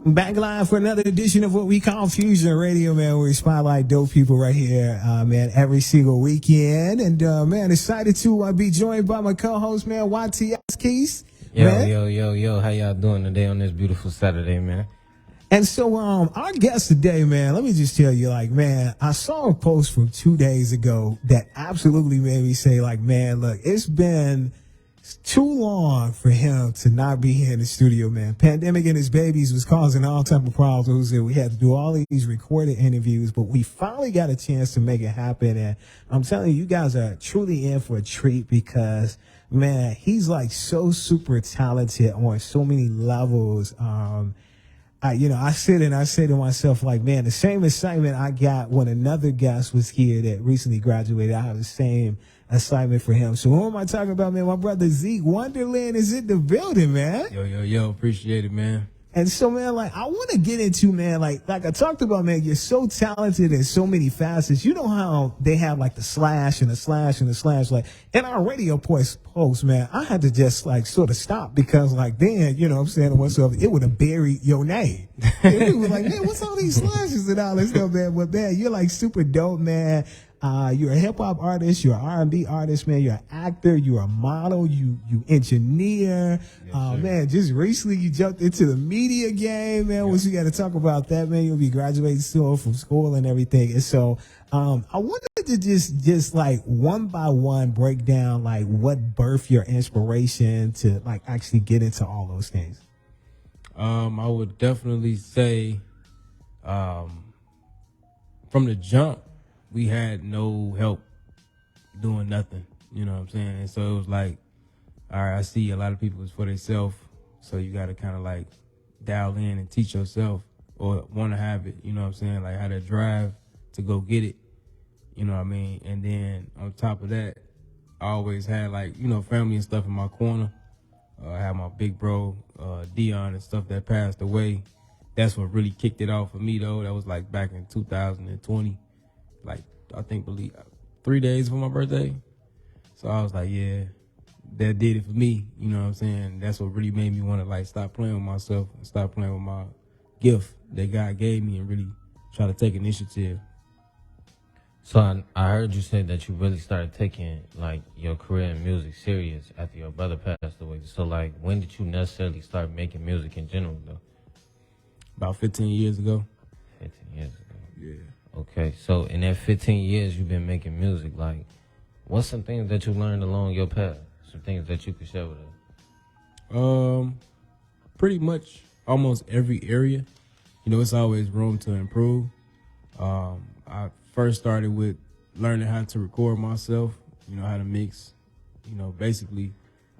Back live for another edition of what we call Fusion Radio, man, where we spotlight dope people right here, man, every single weekend. And, man, excited to be joined by my co-host, man, YTS Keys. Yo, how y'all doing today on this beautiful Saturday, man? And so, our guest today, man, let me just tell you, like, man, I saw a post from 2 days ago that absolutely made me say, like, man, look, it's been too long for him to not be here in the studio, man. Pandemic and his babies was causing all type of problems, and we had to do all these recorded interviews, but we finally got a chance to make it happen. And I'm telling you, you guys are truly in for a treat because, man, he's like so super talented on so many levels. I sit and I say to myself, like, man, the same excitement I got when another guest was here that recently graduated, I have the same assignment for him. So who am I talking about, man? My brother Zeek Wonderlen is in the building, man. Yo, appreciate it, man. And so, man, like, I want to get into, man, like I talked about, man, you're so talented in so many facets. You know how they have, like, the slash and the slash and the slash. Like, in our radio post, man, I had to just, like, sort of stop because, like, then, you know what I'm saying, to myself, it would have buried your name. And we were like, man, what's all these slashes and all this stuff, man? But, man, you're, like, super dope, man. You're a hip hop artist, you're an R&B artist, man. You're an actor, you're a model, you engineer. Man, just recently you jumped into the media game, man. Which you got to talk about that, man. You'll be graduating soon from school and everything. And so, I wanted to just like one by one break down like what birthed your inspiration to like actually get into all those things. I would definitely say, from the jump, we had no help doing nothing, you know what I'm saying? And so it was like, all right, I see a lot of people is for themselves, so you got to kind of like dial in and teach yourself or want to have it, you know what I'm saying? Like how to drive to go get it, you know what I mean? And then on top of that, I always had like, you know, family and stuff in my corner. I had my big bro, Dion and stuff that passed away. That's what really kicked it off for me though. That was like back in 2020. Like, I think, 3 days for my birthday. So I was like, yeah, that did it for me. You know what I'm saying? That's what really made me want to, like, stop playing with myself and stop playing with my gift that God gave me and really try to take initiative. So I heard you say that you really started taking, like, your career in music serious after your brother passed away. So, like, when did you necessarily start making music in general, though? About 15 years ago. 15 years ago. Yeah. Okay, so in that 15 years you've been making music, like, what's some things that you learned along your path? Some things that you could share with us? Pretty much almost every area. You know, it's always room to improve. I first started with learning how to record myself, you know, how to mix, you know, basically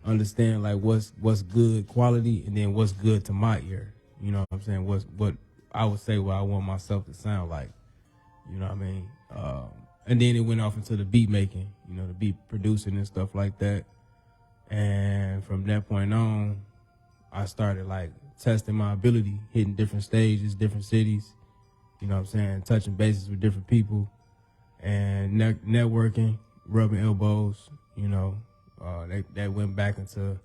understand, like, what's good quality and then what's good to my ear. You know what I'm saying? What I would say what I want myself to sound like. You know what I mean? And then it went off into the beat making, you know, the beat producing and stuff like that. And from that point on, I started like testing my ability, hitting different stages, different cities, you know what I'm saying, touching bases with different people and networking, rubbing elbows, you know, that went back into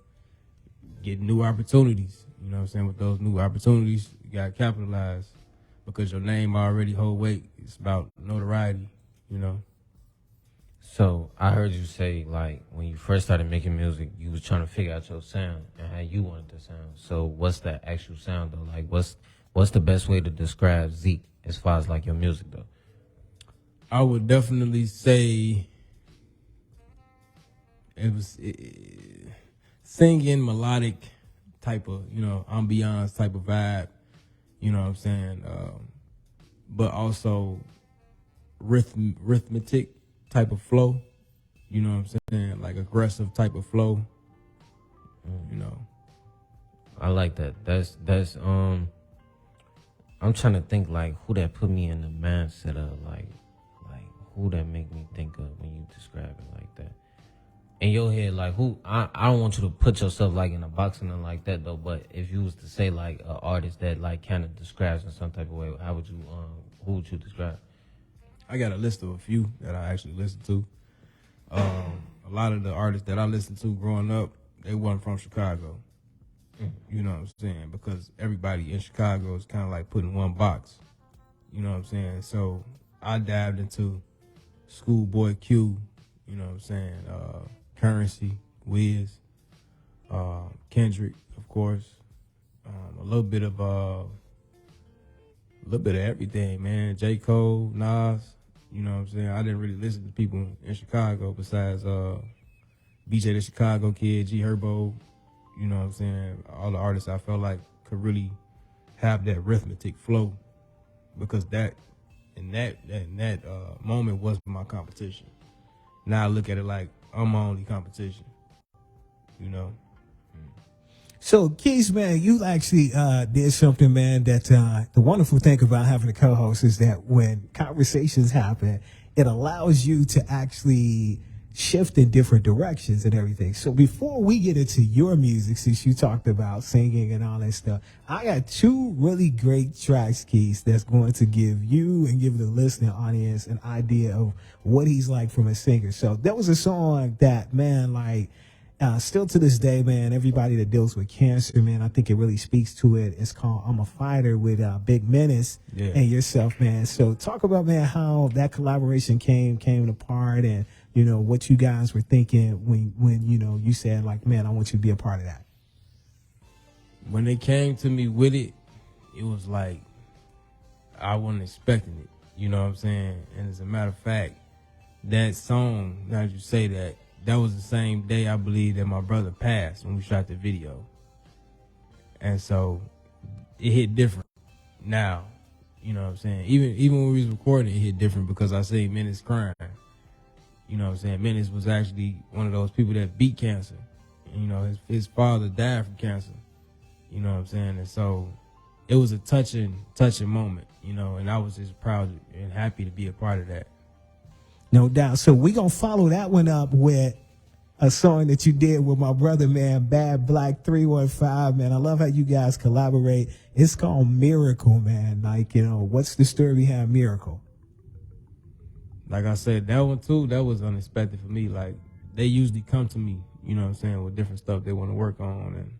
getting new opportunities, you know what I'm saying? With those new opportunities, you got to capitalize. Because your name already hold weight. It's about notoriety, you know. So I heard you say, like, when you first started making music, you was trying to figure out your sound and how you wanted to sound. So what's that actual sound, though? Like, what's the best way to describe Zeek as far as, like, your music, though? I would definitely say it was singing, melodic type of, you know, ambiance type of vibe. You know what I'm saying? But also rhythmic type of flow. You know what I'm saying? Like aggressive type of flow. You know. I like that. That's I'm trying to think like who that put me in the mindset of like who that make me think of when you describe it like that. In your head, like who I don't want you to put yourself like in a box or nothing like that though, but if you was to say like an artist that like kind of describes in some type of way, how would you who would you describe? I got a list of a few that I actually listen to. A lot of the artists that I listened to growing up, they wasn't from Chicago. You know what I'm saying? Because everybody in Chicago is kind of like put in one box. You know what I'm saying? So I dived into Schoolboy Q, you know what I'm saying? Currency, Wiz, Kendrick, of course. A little bit of everything, man. J. Cole, Nas, you know what I'm saying? I didn't really listen to people in Chicago besides BJ the Chicago Kid, G Herbo, you know what I'm saying? All the artists I felt like could really have that arithmetic flow, because that moment was my competition. Now I look at it like I'm my only competition, you know? So, Keys, man, you actually did something, man, that the wonderful thing about having a co-host is that when conversations happen, it allows you to actually shift in different directions and everything. So before we get into your music, since you talked about singing and all that stuff, I got two really great tracks, Keys, that's going to give you and give the listening audience an idea of what he's like from a singer. So there was a song that, man, like, still to this day, man, everybody that deals with cancer, man, I think it really speaks to it. It's called I'm a Fighter with Big Menace and yourself, man. So talk about, man, how that collaboration came apart, and, you know, what you guys were thinking when you know, you said, like, man, I want you to be a part of that. When they came to me with it, it was like I wasn't expecting it. You know what I'm saying? And as a matter of fact, that song, now that you say that, that was the same day, I believe, that my brother passed when we shot the video. And so it hit different now. You know what I'm saying? Even when we was recording, it hit different because I seen Menace crying. You know what I'm saying? Menace was actually one of those people that beat cancer. You know, his father died from cancer. You know what I'm saying? And so it was a touching moment, you know, and I was just proud and happy to be a part of that. No doubt. So we gonna follow that one up with a song that you did with my brother, man, Bad Black 315, man. I love how you guys collaborate. It's called Miracle, man. Like, you know, what's the story behind Miracle? Like I said, that one too, that was unexpected for me. Like, they usually come to me, you know what I'm saying, with different stuff they want to work on, and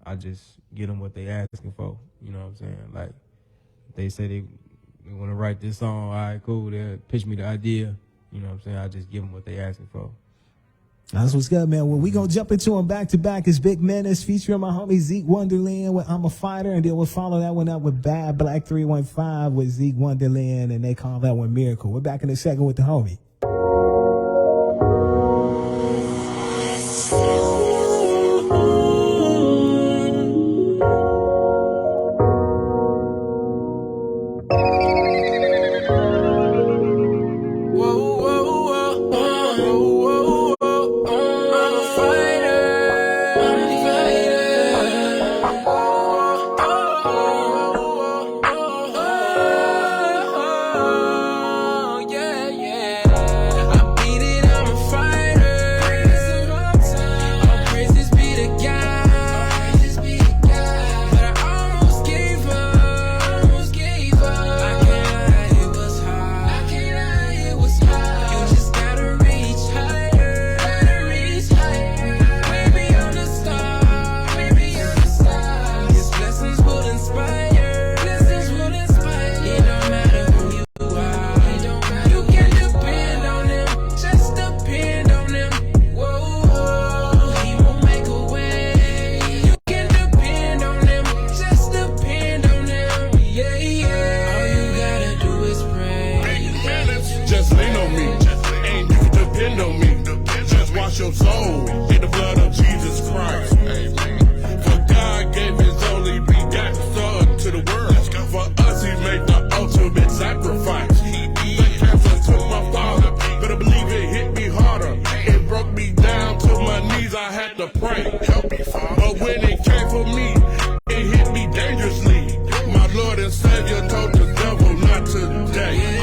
I just get them what they asking for, you know what I'm saying? Like, they say they want to write this song, all right, cool, they'll pitch me the idea. You know what I'm saying? I just give them what they asking for. That's what's good, man. Well, we gonna jump into them back to back. It's Big Menace featuring my homie Zeek Wonderlen with I'm a Fighter, and then we'll follow that one up with Bad Black 315 with Zeek Wonderlen, and they call that one Miracle. We're back in a second with the homie. Your soul in the blood of Jesus Christ. For God gave his only begotten son to the world. For us he made the ultimate sacrifice. The cancer took my father, better believe it hit me harder. It broke me down to my knees, I had to pray. But when it came for me, it hit me dangerously. My Lord and Savior told the devil not today.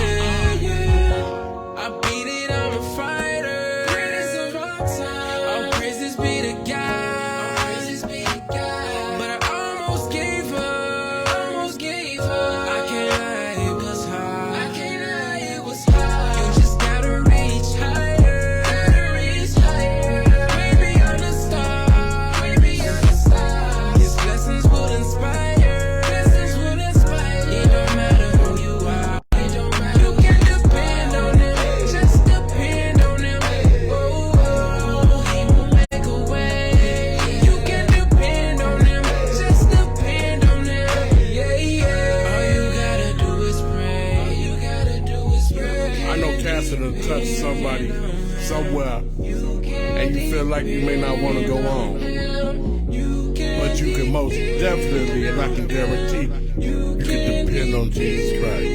and you feel like you may not want to go on, but you can most definitely, and I can guarantee, you can depend on Jesus Christ.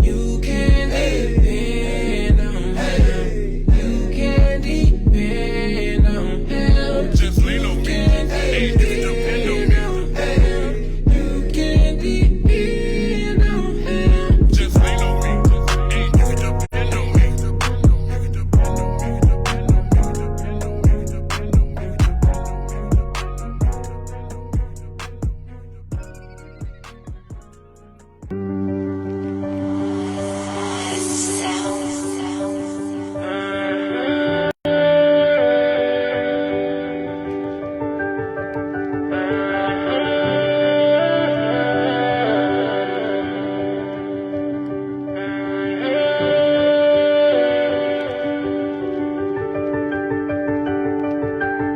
You can depend on Him. You can depend on Him. Just lean on me, and you can depend on me. You can depend on Him. Just lean on me, and you can depend on me.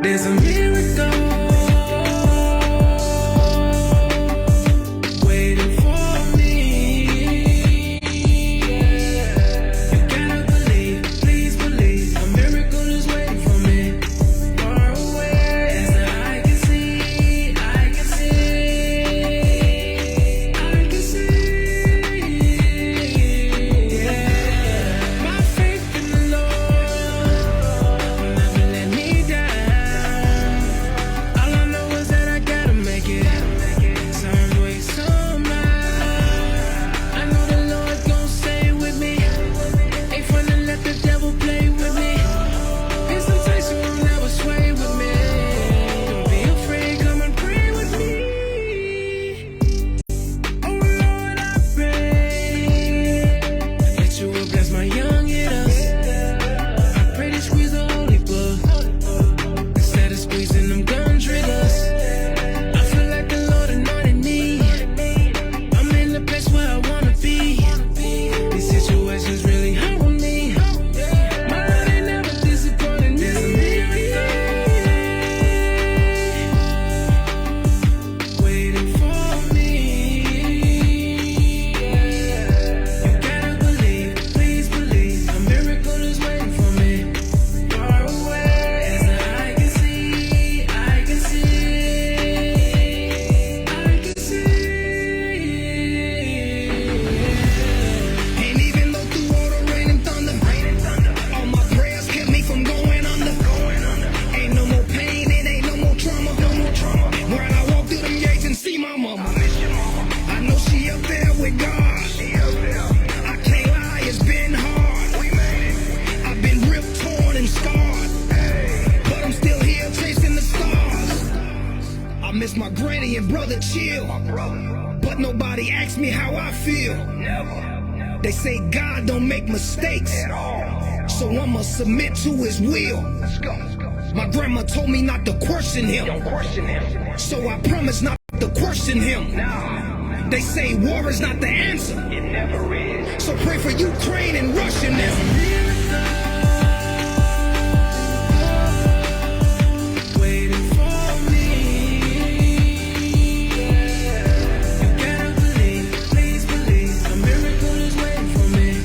There's a miracle waiting for me. You gotta believe, please believe. A miracle is waiting for me. Far away as the eye can see, I can see, I can see. Yeah. My faith in the Lord will never let me down. All I know is that I gotta make it some way, somehow. I know the Lord gon' stay with me. Ain't fun to let the devil play with me. His temptation will never sway with me. Don't be afraid, come and pray with me. Oh Lord, I pray that you will bless my young hitters. I pray to squeeze the holy blood instead of squeezing them gun triggers. I feel like the Lord anointed me. I'm in the place where I wanna be. These situations really humble me. My Lord ain't never disappointed. There's a miracle waiting for me. You gotta believe, please believe. A miracle is waiting for me. Far away as the eye can see, I can see, I can see. And even though through all the rain and thunder, all my prayers kept me from going under. Ain't no more pain, it ain't no more trauma. When I walk through them gates and see my mama, I know she up there with God. I can't lie, it's been hard. I've been ripped, torn, and scarred, but I'm still here chasing the stars. I miss my granny and brother Chill, but nobody asked me how I feel. They say God don't make mistakes, so I'ma submit to His will. My grandma told me not to question Him, so I promise not to question Him. They say war is not the answer, so pray for Ukraine and Russia now. Waiting for me. You gotta believe, please believe. A miracle is waiting for me.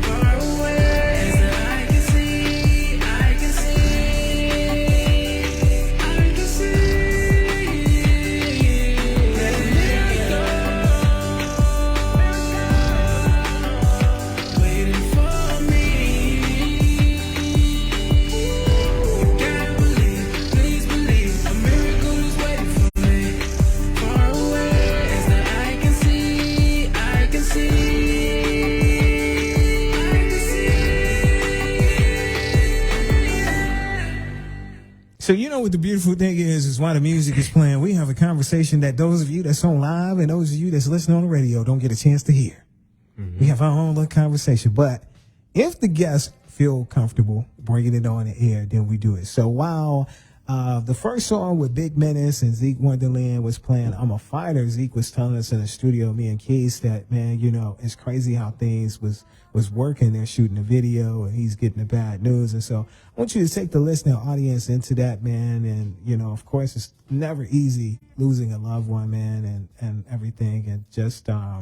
Far away as the eye can see, I can see, I can see. There's a miracle waiting for me. You gotta believe, please believe. A miracle is waiting for me. Far away as the eye can see, I can see, I can see. So you know what the beautiful thing is while the music is playing, we have a conversation that those of you that's on live and those of you that's listening on the radio don't get a chance to hear. We have our own little conversation. But if the guests feel comfortable bringing it on the air, then we do it. So while the first song with Big Menace and Zeek Wonderlen was playing, I'm a Fighter, Zeke was telling us in the studio, me and Keys, that, man, you know, it's crazy how things was working. They're shooting a video and he's getting the bad news. And so I want you to take the listening audience into that, man. And, you know, of course, it's never easy losing a loved one, man, and everything. And just, I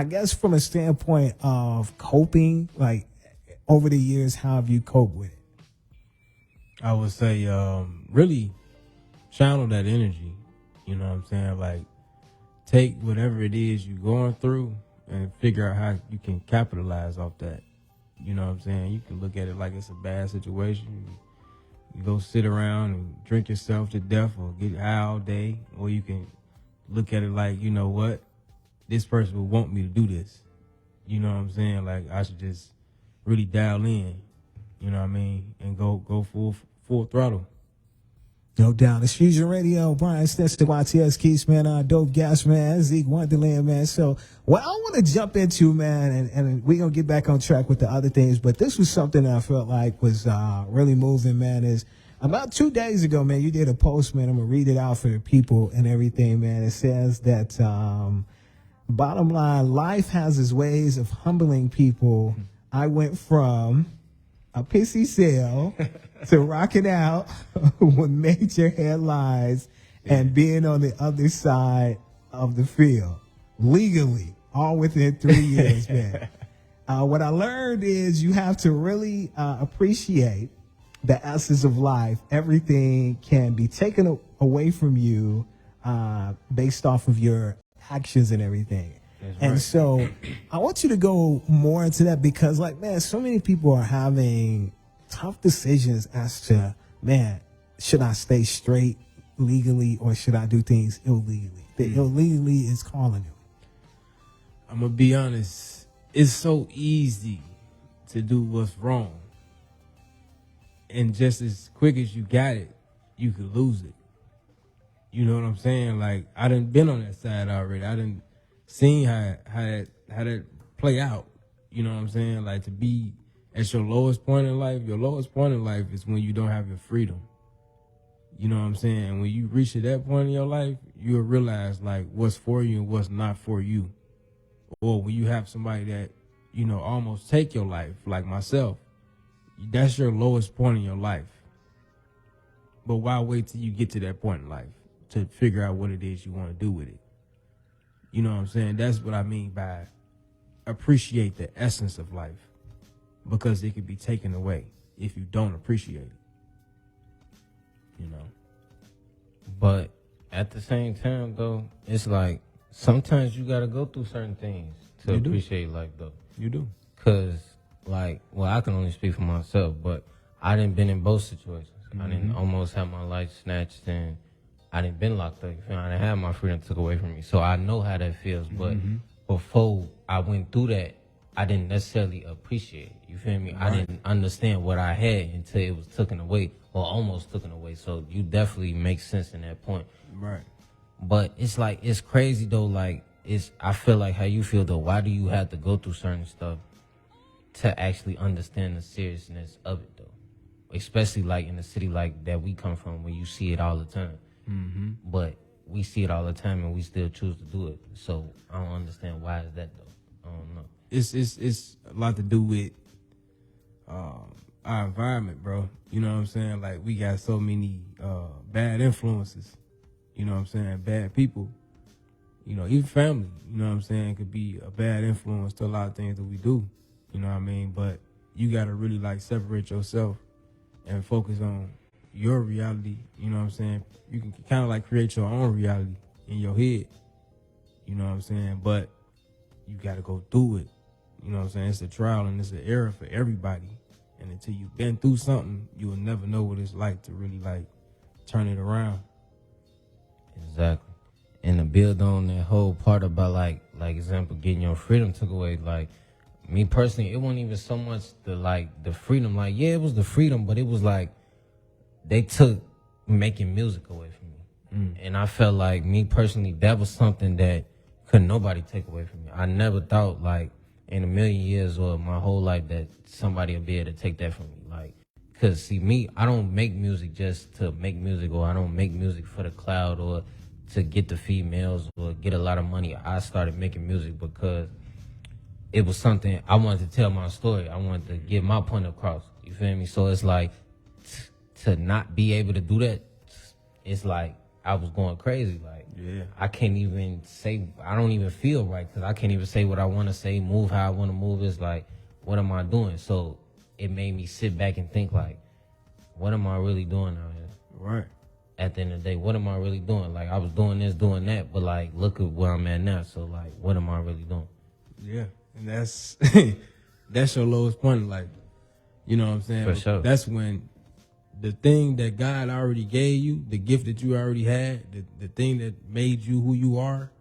guess from a standpoint of coping, like, over the years, how have you coped with it? I would say really channel that energy. You know what I'm saying? Like, take whatever it is you're going through and figure out how you can capitalize off that. You know what I'm saying? You can look at it like it's a bad situation. You go sit around and drink yourself to death or get high all day. Or you can look at it like, you know what? This person would want me to do this. You know what I'm saying? Like, I should just really dial in, you know what I mean? And go full throttle. No doubt. It's Fusion Radio. Brian Stetson, YTS Keys, man. Dope Gas, man. Zeek Wonderlen, man. So what I want to jump into, man, and we're going to get back on track with the other things, but this was something that I felt like was really moving, man, is about 2 days ago, man, you did a post, man. I'm going to read it out for the people and everything, man. It says that bottom line, life has its ways of humbling people. I went from a pissy sale to rocking out with major headlines and being on the other side of the field legally, all within 3 years, man. What I learned is you have to really appreciate the essence of life. Everything can be taken away from you based off of your actions and everything. And so I want you to go more into that because, like, man, so many people are having tough decisions as to, man, should I stay straight legally or should I do things illegally? The illegally is calling you. I'm going to be honest. It's so easy to do what's wrong. And just as quick as you got it, you could lose it. You know what I'm saying? Like, I done been on that side already. I done seen how that play out. You know what I'm saying? Like, to be at your lowest point in life, your lowest point in life is when you don't have your freedom. You know what I'm saying? And when you reach to that point in your life, you'll realize, like, what's for you and what's not for you. Or when you have somebody that, you know, almost take your life, like myself, that's your lowest point in your life. But why wait till you get to that point in life to figure out what it is you want to do with it? You know what I'm saying? That's what I mean by appreciate the essence of life, because it could be taken away if you don't appreciate it. You know? But at the same time, though, it's like sometimes you got to go through certain things to appreciate life, though. You do. Because, like, well, I can only speak for myself, but I done been in both situations. I didn't almost have my life snatched and I didn't been locked up. You feel me? I didn't have my freedom took away from me. So I know how that feels. But before I went through that, I didn't necessarily appreciate it. You feel me? Right. I didn't understand what I had until it was taken away or almost taken away. So you definitely make sense in that point. Right. But it's like, it's crazy though. Like, I feel like how you feel though. Why do you have to go through certain stuff to actually understand the seriousness of it though? Especially like in a city like that we come from, where you see it all the time. But we see it all the time and we still choose to do it. So I don't understand why is that though. I don't know. It's a lot to do with our environment, bro. You know what I'm saying? Like, we got so many bad influences. You know what I'm saying? Bad people. You know, even family, you know what I'm saying, could be a bad influence to a lot of things that we do. You know what I mean? But you got to really, like, separate yourself and focus on your reality. You know what I'm saying? You can kind of, like, create your own reality in your head. You know what I'm saying? But you got to go through it. You know what I'm saying? It's a trial and it's an error for everybody. And until you've been through something, you will never know what it's like to really, like, turn it around. Exactly. And to build on that whole part about, like example, getting your freedom took away, like, me personally, it wasn't even so much the freedom. Like, yeah, it was the freedom, but it was like they took making music away from me. And I felt like, me personally, that was something that couldn't nobody take away from me. I never thought, like, in a million years or my whole life that somebody would be able to take that from me. Like, because, see, me, I don't make music just to make music, or I don't make music for the cloud or to get the females or get a lot of money. I started making music because it was something I wanted to tell my story. I wanted to get my point across. You feel me? So it's like, to not be able to do that, it's like I was going crazy. Like, yeah. I can't even say, I don't even feel right because I can't even say what I want to say, move how I want to move. It's like, what am I doing? So it made me sit back and think like, what am I really doing out here? Right. At the end of the day, what am I really doing? Like, I was doing this, doing that, but like, look at where I'm at now. So like, what am I really doing? Yeah, and that's that's your lowest point. Like, you know what I'm saying? For sure. That's when the thing that God already gave you, the gift that you already had, the thing that made you who you are,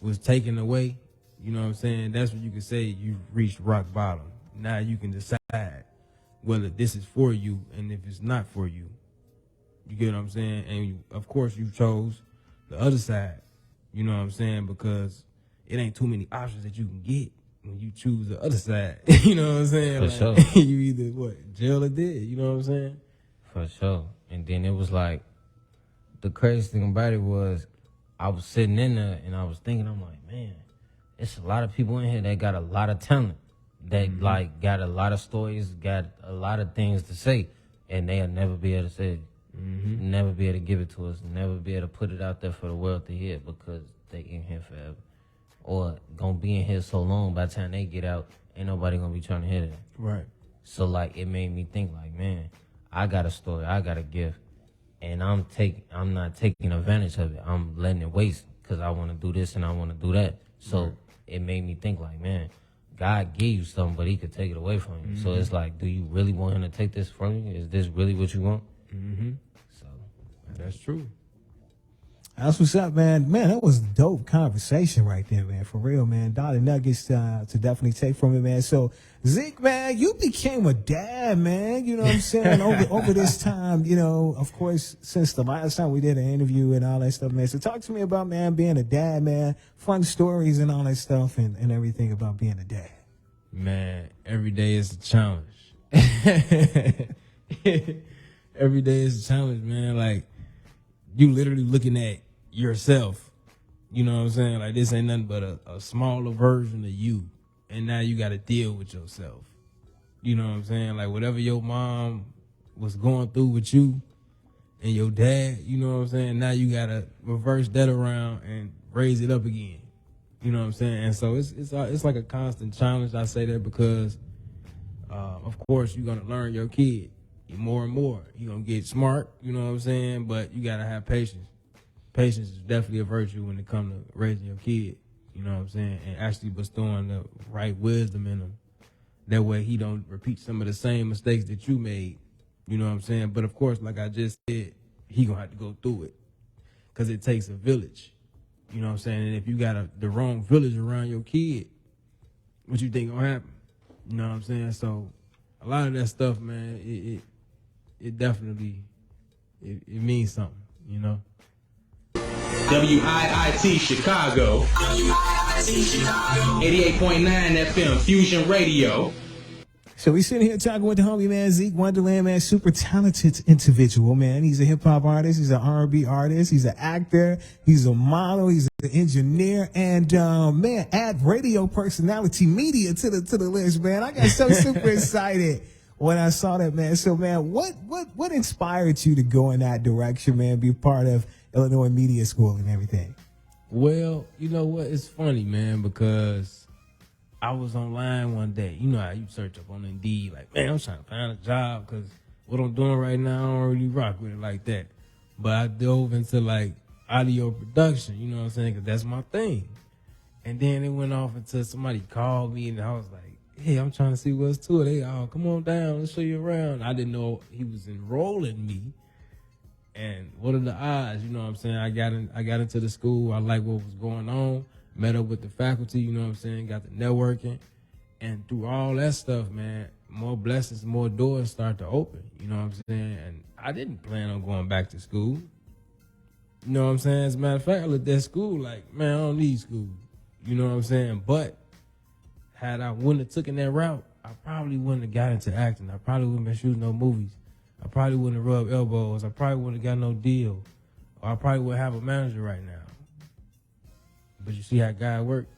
was taken away. You know what I'm saying? That's when you can say you reached rock bottom. Now you can decide whether this is for you and if it's not for you. You get what I'm saying? And of course you chose the other side. You know what I'm saying? Because it ain't too many options that you can get when you choose the other side. You know what I'm saying? For Like, sure. you either what, jail or dead. You know what I'm saying? For sure. And then it was like, the crazy thing about it was, I was sitting in there and I was thinking, I'm like, man, it's a lot of people in here that got a lot of talent, that like got a lot of stories, got a lot of things to say, and they'll never be able to say it. Never be able to give it to us, never be able to put it out there for the world to hear because they in here forever. Or gonna be in here so long, by the time they get out, ain't nobody gonna be trying to hear that. Right. So like, it made me think like, man, I got a story, I got a gift, and I'm not taking advantage of it. I'm letting it waste because I want to do this and I want to do that. So it made me think like, man, God gave you something, but he could take it away from you. So it's like, do you really want him to take this from you? Is this really what you want? So That's true. That's what's up, man. Man, that was dope conversation right there, man. For real, man. Dollar nuggets to definitely take from it, man. So, Zeek, man, you became a dad, man. You know what I'm saying? over this time, you know, of course, since the last time we did an interview and all that stuff, man. So talk to me about, man, being a dad, man. Fun stories and all that stuff and everything about being a dad. Man, every day is a challenge. Every day is a challenge, man. Like, you literally looking at yourself. You know what I'm saying? Like, this ain't nothing but a smaller version of you. And now you got to deal with yourself. You know what I'm saying? Like, whatever your mom was going through with you and your dad, you know what I'm saying? Now you got to reverse that around and raise it up again. You know what I'm saying? And so it's like a constant challenge. I say that because, of course, you're going to learn your kid more and more. You're going to get smart, you know what I'm saying? But you got to have patience. Patience is definitely a virtue when it comes to raising your kid, you know what I'm saying? And actually bestowing the right wisdom in him. That way he don't repeat some of the same mistakes that you made, you know what I'm saying? But of course, like I just said, he going to have to go through it because it takes a village, you know what I'm saying? And if you got the wrong village around your kid, what you think going to happen? You know what I'm saying? So a lot of that stuff, man, it definitely, it means something, you know? WIIT Chicago. 88.9 FM Fusion Radio. So we sitting here talking with the homie, man, Zeek Wonderlen, man, super talented individual, man. He's a hip hop artist. He's an R&B artist. He's an actor. He's a model. He's an engineer, and man, add radio personality media to the list, man. I got so super excited when I saw that, man. So, man, what inspired you to go in that direction, man? Be part of Illinois Media School and everything. Well, you know what? It's funny, man, because I was online one day. You know how you search up on Indeed, like, man, I'm trying to find a job because what I'm doing right now, I don't really rock with it like that. But I dove into, like, audio production, you know what I'm saying, because that's my thing. And then it went off until somebody called me, and I was like, hey, I'm trying to see what's to it. They, oh, come on down, let's show you around. I didn't know he was enrolling me. And what are the odds? You know what I'm saying? I got into the school. I like what was going on. Met up with the faculty, you know what I'm saying? Got the networking. And through all that stuff, man, more blessings, more doors start to open. You know what I'm saying? And I didn't plan on going back to school. You know what I'm saying? As a matter of fact, I looked at school like, man, I don't need school. You know what I'm saying? But had I wouldn't have taken that route, I probably wouldn't have got into acting. I probably wouldn't have been shooting no movies. I probably wouldn't have rubbed elbows. I probably wouldn't have got no deal. Or I probably wouldn't have a manager right now. But you see how God worked?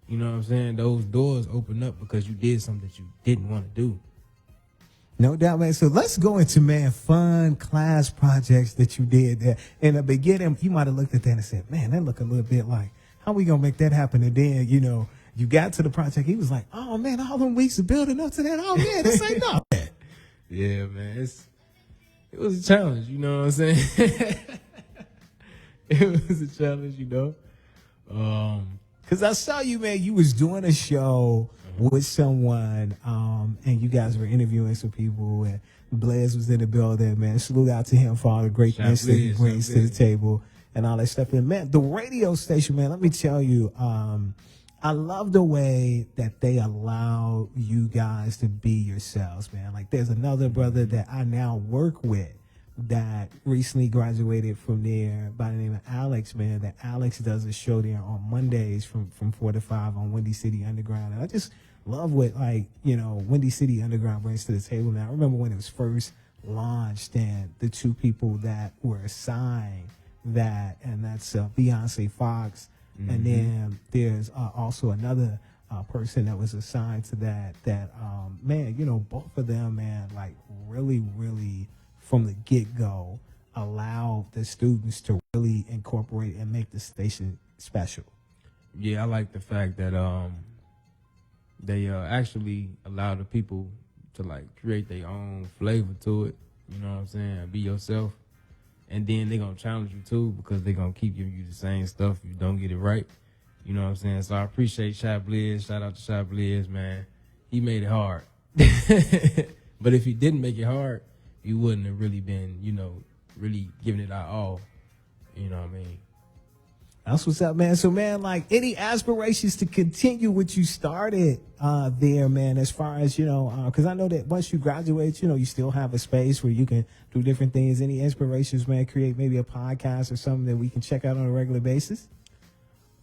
You know what I'm saying? Those doors open up because you did something that you didn't want to do. No doubt, man. So let's go into, man, fun class projects that you did there. In the beginning, you might have looked at that and said, man, that look a little bit like, how we going to make that happen? And then, you know, you got to the project. He was like, oh, man, all them weeks of building up to that. Oh, man, this ain't nothing. Yeah, man. It was a challenge, you know what I'm saying? It was a challenge, you know. Cause I saw you, man. You was doing a show with someone, and you guys were interviewing some people, and Blaze was in the building, man. Salute out to him for all the greatness that he brings to the table and all that stuff. And man, the radio station, man, let me tell you, I love the way that they allow you guys to be yourselves, man. Like there's another brother that I now work with that recently graduated from there by the name of Alex, man. That Alex does a show there on Mondays from 4 to 5 on Windy City Underground. And I just love what, like, you know, Windy City Underground brings to the table now. I remember when it was first launched and the two people that were assigned that, and that's Beyonce Fox. And then there's also another person that was assigned to that, man, you know, both of them, man, like really, really from the get-go, allow the students to really incorporate and make the station special. Yeah, I like the fact that they actually allow the people to like create their own flavor to it. You know what I'm saying? Be yourself. And then they're going to challenge you too because they're going to keep giving you the same stuff if you don't get it right. You know what I'm saying? So I appreciate Shy Blizz. Shout out to Shy Blizz, man. He made it hard. But if he didn't make it hard, you wouldn't have really been, you know, really giving it our all. You know what I mean? That's what's up, man. So, man, like any aspirations to continue what you started there, man, as far as, you know, because I know that once you graduate, you know, you still have a space where you can do different things. Any inspirations, man, create maybe a podcast or something that we can check out on a regular basis?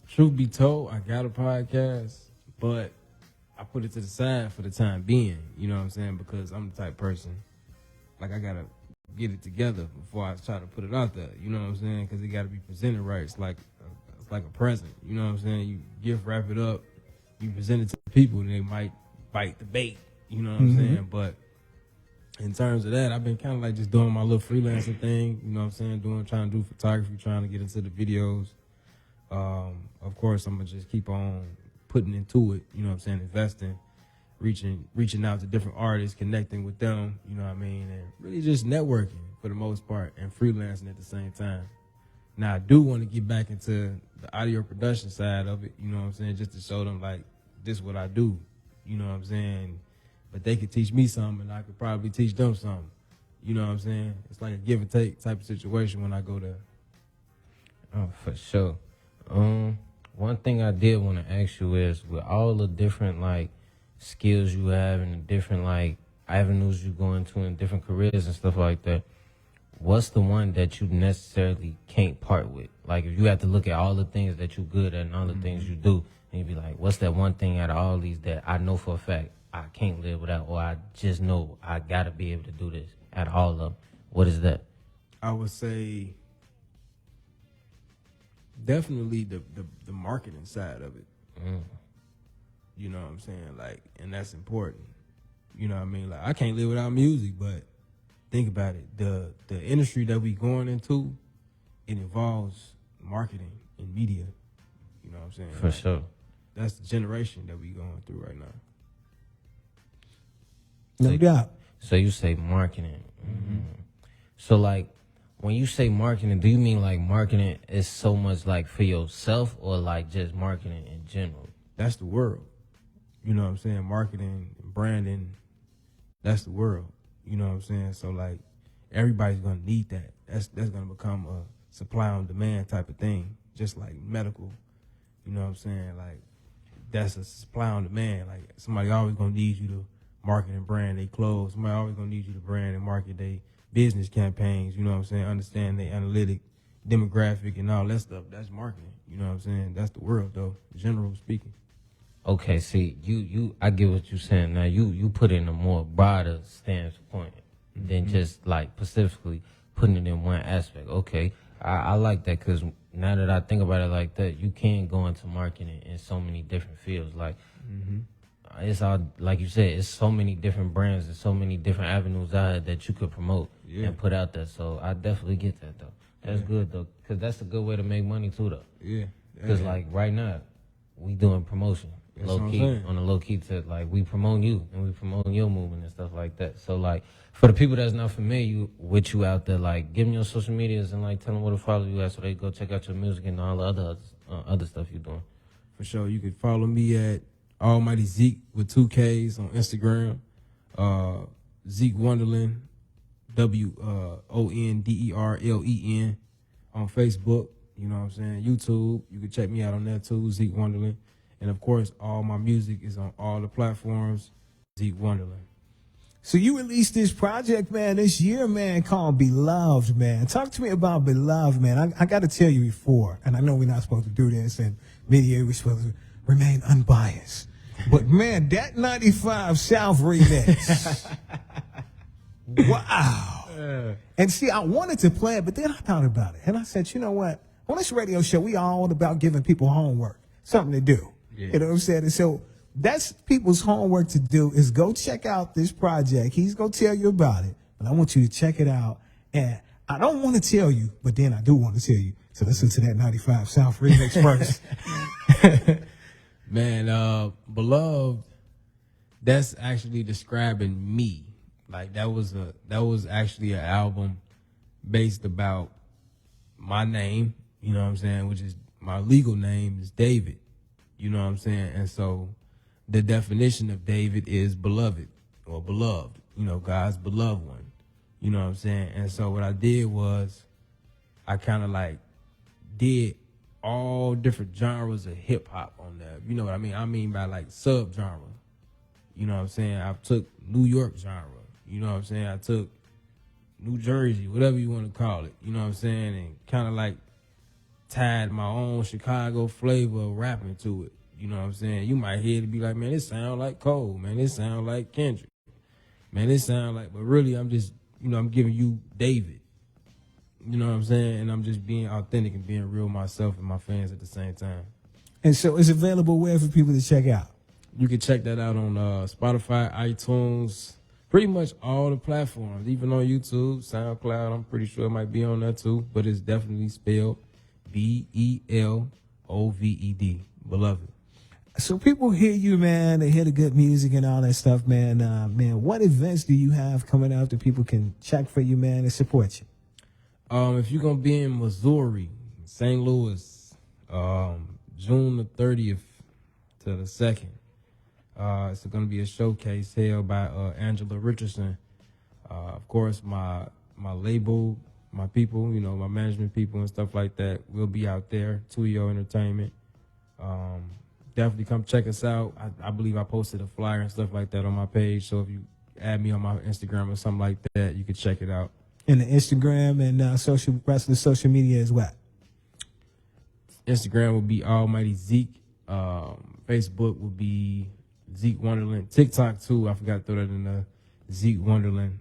Truth be told, I got a podcast, but I put it to the side for the time being. You know what I'm saying? Because I'm the type person, like I got to get it together before I try to put it out there. You know what I'm saying? Because it got to be presented right. It's like a present. You know what I'm saying? You gift wrap it up, you present it to the people, and they might bite the bait. You know what I'm saying? But in terms of that, I've been kind of like just doing my little freelancing thing. You know what I'm saying? Trying to do photography, trying to get into the videos. Of course, I'm gonna just keep on putting into it. You know what I'm saying? Investing, reaching out to different artists, connecting with them. You know what I mean? And really just networking for the most part and freelancing at the same time. Now, I do want to get back into the audio production side of it, you know what I'm saying, just to show them, like, this is what I do, you know what I'm saying? But they could teach me something, and I could probably teach them something, you know what I'm saying? It's like a give and take type of situation when I go there. Oh, for sure. One thing I did want to ask you is, with all the different, like, skills you have and the different, like, avenues you go into and different careers and stuff like that, what's the one that you necessarily can't part with? Like, if you have to look at all the things that you're good at and all the things you do, and you be like, what's that one thing out of all these that I know for a fact I can't live without, or I just know I got to be able to do this out of all of them? What is that? I would say definitely the marketing side of it. You know what I'm saying? Like, and that's important. You know what I mean? Like, I can't live without music, but think about it. The industry that we going into, it involves marketing and media. You know what I'm saying? For sure. That's the generation that we going through right now. No doubt. So you say marketing. So, like, when you say marketing, do you mean like marketing is so much like for yourself, or like just marketing in general? That's the world. You know what I'm saying? Marketing and branding, that's the world. You know what I'm saying? So, like, everybody's going to need that. That's going to become a supply on demand type of thing, just like medical. You know what I'm saying? Like, that's a supply on demand. Like, somebody always going to need you to market and brand their clothes. Somebody always going to need you to brand and market their business campaigns. You know what I'm saying? Understand their analytic, demographic, and all that stuff. That's marketing. You know what I'm saying? That's the world, though, generally speaking. Okay, see, I get what you're saying. Now, you put in a more broader standpoint than just, like, specifically putting it in one aspect. Okay, I like that, because now that I think about it like that, you can go into marketing in so many different fields. Like, it's all, like you said, it's so many different brands and so many different avenues out here that you could promote and put out there. So I definitely get that, though. That's good, though, because that's a good way to make money, too, though. Yeah. Because, like, right now, we doing promotion. That's low what I'm key, saying. on the low key to like we promote you and we promote your movement and stuff like that. So like for the people that's not familiar with you out there, like give them your social medias and like tell them where to follow you at so they go check out your music and all the other stuff you're doing. For sure. You can follow me at Almighty Zeek with 2 Ks on Instagram. Zeek Wonderlen, Wonderlen on Facebook. You know what I'm saying? YouTube. You can check me out on that too, Zeek Wonderlen. And of course, all my music is on all the platforms, Zeek Wonderlen. So you released this project, man, this year, man, called Beloved, man. Talk to me about Beloved, man. I got to tell you before, and I know we're not supposed to do this, and media, we're supposed to remain unbiased. But, man, that 95 South remix. Wow. And see, I wanted to play it, but then I thought about it. And I said, you know what? On this radio show, we all about giving people homework, something to do. Yeah. You know what I'm saying? And so that's people's homework to do is go check out this project. He's going to tell you about it, but I want you to check it out. And I don't want to tell you, but then I do want to tell you. So listen to that 95 South remix first. Man, Beloved, that's actually describing me. Like that was actually an album based about my name, you know what I'm saying, which is my legal name is David. You know what I'm saying? And so the definition of David is beloved or beloved, you know, God's beloved one. You know what I'm saying? And so what I did was I kind of like did all different genres of hip hop on there. You know what I mean? I mean by like sub-genre. You know what I'm saying? I took New York genre. You know what I'm saying? I took New Jersey, whatever you want to call it. You know what I'm saying? And kind of like tied my own Chicago flavor of rapping to it. You know what I'm saying? You might hear it and be like, man, this sound like Cole. Man, this sound like Kendrick. Man, this sound like, but really I'm just, you know, I'm giving you David. You know what I'm saying? And I'm just being authentic and being real myself and my fans at the same time. And so it's available where for people to check out? You can check that out on Spotify, iTunes, pretty much all the platforms, even on YouTube, SoundCloud. I'm pretty sure it might be on there too, but it's definitely spelled Beloved, Beloved. So people hear you, man. They hear the good music and all that stuff, man. Man, what events do you have coming up that people can check for you, man, and support you? If you're gonna be in Missouri, St. Louis, June the 30th to the 2nd, it's gonna be a showcase held by Angela Richardson. Of course, my label, my people, you know, my management people and stuff like that will be out there. 2Yo Entertainment. Definitely come check us out. I believe I posted a flyer and stuff like that on my page. So if you add me on my Instagram or something like that, you can check it out. And the Instagram and rest of the social media as well. Instagram will be Almighty Zeek. Facebook will be Zeek Wonderlen. TikTok too. I forgot to throw that in the Zeek Wonderlen.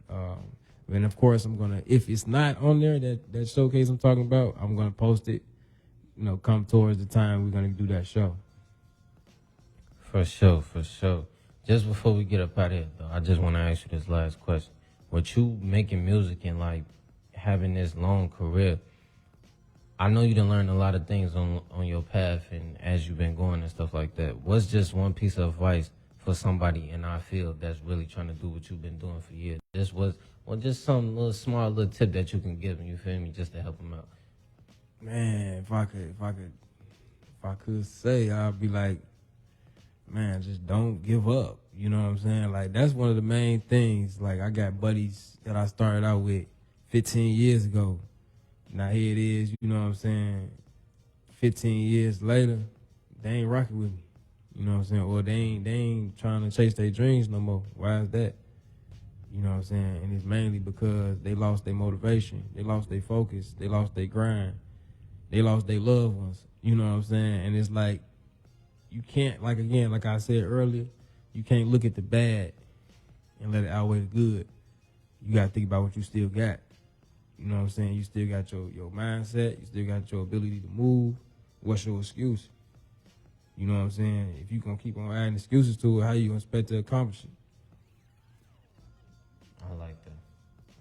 And of course, I'm gonna, if it's not on there, that showcase I'm talking about, I'm gonna post it. You know, come towards the time we're gonna do that show. For sure, for sure. Just before we get up out of here, though, I just want to ask you this last question. With you making music and like having this long career, I know you done learned a lot of things on your path and as you've been going and stuff like that. What's just one piece of advice for somebody in our field that's really trying to do what you've been doing for years? Just some little smart little tip that you can give them, you feel me, just to help them out. Man, if I could say, I'd be like, man, just don't give up. You know what I'm saying? Like, that's one of the main things. Like, I got buddies that I started out with 15 years ago. Now here it is, you know what I'm saying? 15 years later, they ain't rocking with me. You know what I'm saying? Or they ain't trying to chase their dreams no more. Why is that? You know what I'm saying? And it's mainly because they lost their motivation. They lost their focus. They lost their grind. They lost their loved ones. You know what I'm saying? And it's like, you can't, like again, like I said earlier, you can't look at the bad and let it outweigh the good. You got to think about what you still got. You know what I'm saying? You still got your mindset. You still got your ability to move. What's your excuse? You know what I'm saying? If you going to keep on adding excuses to it, how you going to expect to accomplish it? I like that.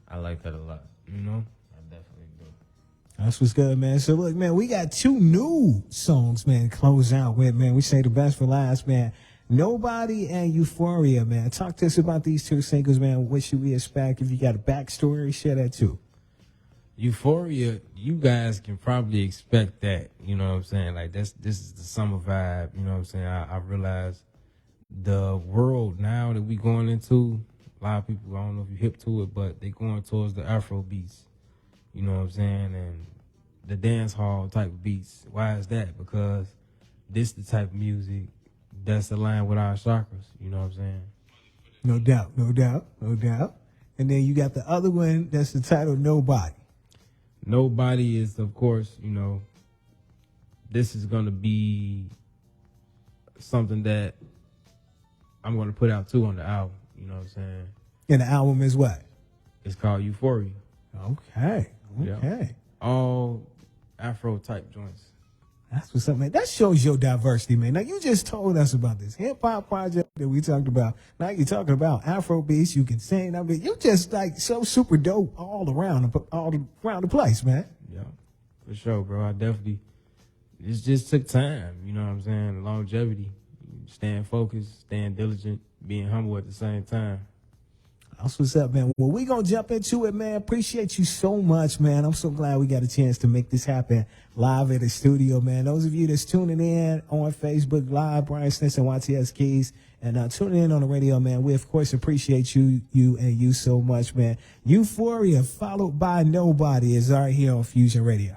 I like that a lot. You know? I definitely do. That's what's good, man. So look, man, we got 2 new songs, man, to close out with, man. We say the best for last, man. Nobody and Euphoria, man. Talk to us about these 2 singles, man. What should we expect? If you got a backstory, share that too. Euphoria, you guys can probably expect that. You know what I'm saying? Like this is the summer vibe. You know what I'm saying? I realize the world now that we going into, a lot of people, I don't know if you're hip to it, but they going towards the Afro beats. You know what I'm saying? And the dance hall type of beats. Why is that? Because this the type of music that's aligned with our chakras. You know what I'm saying? No doubt, no doubt, no doubt. And then you got the other one that's the title Nobody. Nobody is, of course, you know, this is going to be something that I'm going to put out too on the album. You know what I'm saying? And the album is what? It's called Euphoria. Okay. Yeah. Okay. All Afro type joints. That's what's up, man. That shows your diversity, man. Now, you just told us about this hip-hop project that we talked about. Now you're talking about Afro beats. You can sing. I mean, you just, like, so super dope all around the place, man. Yeah, for sure, bro. I definitely, it just took time. You know what I'm saying? Longevity. Staying focused, staying diligent, being humble at the same time. That's what's up, man. Well, we going to jump into it, man. Appreciate you so much, man. I'm so glad we got a chance to make this happen live at the studio, man. Those of you that's tuning in on Facebook Live, Brian Stinson, YTS Keys, and tuning in on the radio, man, we, of course, appreciate you so much, man. Euphoria, followed by Nobody, is right here on Fusion Radio.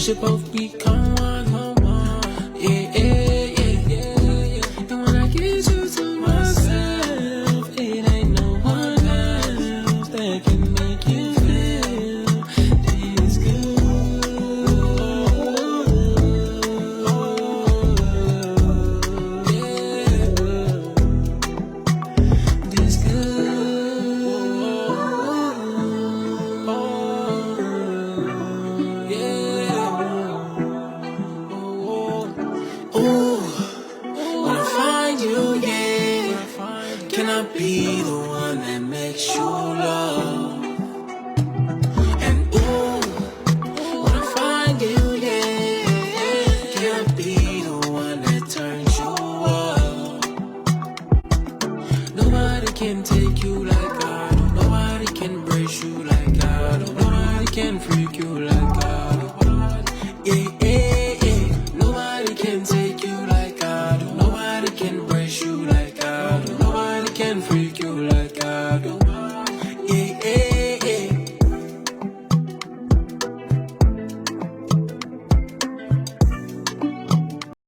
Should both become one. Yeah, yeah, yeah, yeah. make you laugh.